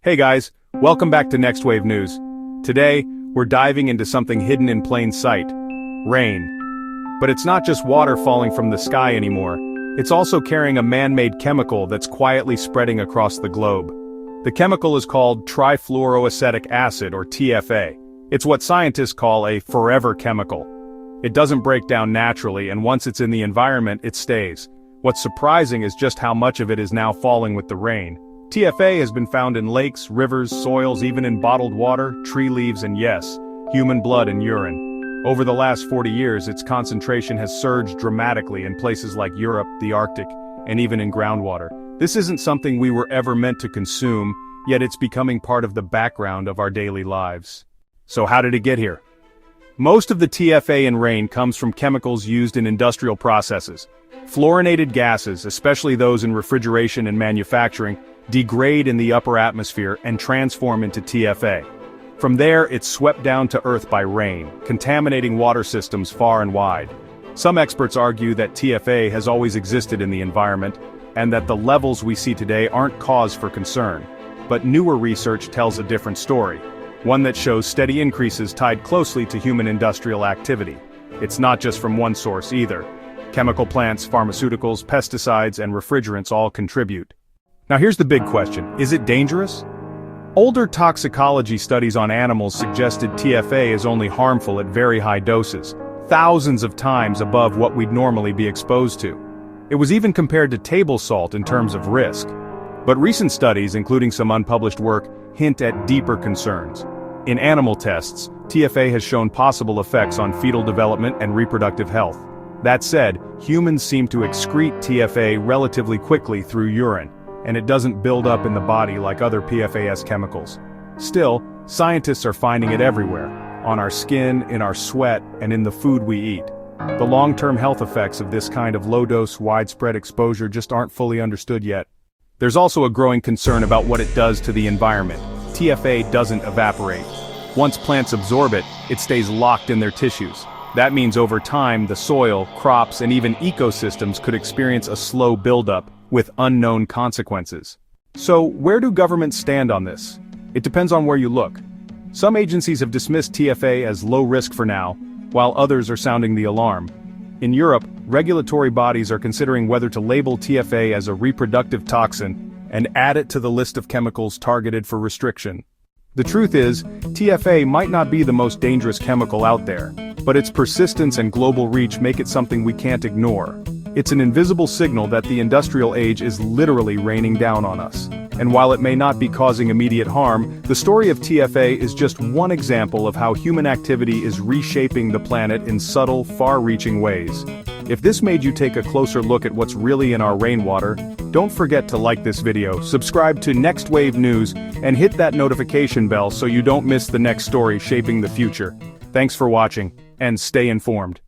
Hey guys, welcome back to NextWave News. Today, we're diving into something hidden in plain sight: rain. But it's not just water falling from the sky anymore, it's also carrying a man-made chemical that's quietly spreading across the globe. The chemical is called trifluoroacetic acid, or TFA. It's what scientists call a forever chemical. It doesn't break down naturally, and once it's in the environment, it stays. What's surprising is just how much of it is now falling with the rain. TFA has been found in lakes, rivers, soils, even in bottled water, tree leaves, and yes, human blood and urine. Over the last 40 years, its concentration has surged dramatically in places like Europe, the Arctic, and even in groundwater. This isn't something we were ever meant to consume, yet it's becoming part of the background of our daily lives. So how did it get here? Most of the TFA in rain comes from chemicals used in industrial processes. Fluorinated gases, especially those in refrigeration and manufacturing, degrade in the upper atmosphere and transform into TFA. From there, it's swept down to Earth by rain, contaminating water systems far and wide. Some experts argue that TFA has always existed in the environment, and that the levels we see today aren't cause for concern. But newer research tells a different story, one that shows steady increases tied closely to human industrial activity. It's not just from one source either. Chemical plants, pharmaceuticals, pesticides, and refrigerants all contribute. Now here's the big question: is it dangerous? Older toxicology studies on animals suggested TFA is only harmful at very high doses, thousands of times above what we'd normally be exposed to. It was even compared to table salt in terms of risk. But recent studies, including some unpublished work, hint at deeper concerns. In animal tests, TFA has shown possible effects on fetal development and reproductive health. That said, humans seem to excrete TFA relatively quickly through urine, and it doesn't build up in the body like other PFAS chemicals. Still, scientists are finding it everywhere, on our skin, in our sweat, and in the food we eat. The long-term health effects of this kind of low-dose, widespread exposure just aren't fully understood yet. There's also a growing concern about what it does to the environment. TFA doesn't evaporate. Once plants absorb it, it stays locked in their tissues. That means over time, the soil, crops, and even ecosystems could experience a slow buildup, with unknown consequences. So, where do governments stand on this? It depends on where you look. Some agencies have dismissed TFA as low risk for now, while others are sounding the alarm. In Europe, regulatory bodies are considering whether to label TFA as a reproductive toxin and add it to the list of chemicals targeted for restriction. The truth is, TFA might not be the most dangerous chemical out there, but its persistence and global reach make it something we can't ignore. It's an invisible signal that the industrial age is literally raining down on us. And while it may not be causing immediate harm, the story of TFA is just one example of how human activity is reshaping the planet in subtle, far-reaching ways. If this made you take a closer look at what's really in our rainwater, don't forget to like this video, subscribe to NextWave News, and hit that notification bell so you don't miss the next story shaping the future. Thanks for watching, and stay informed.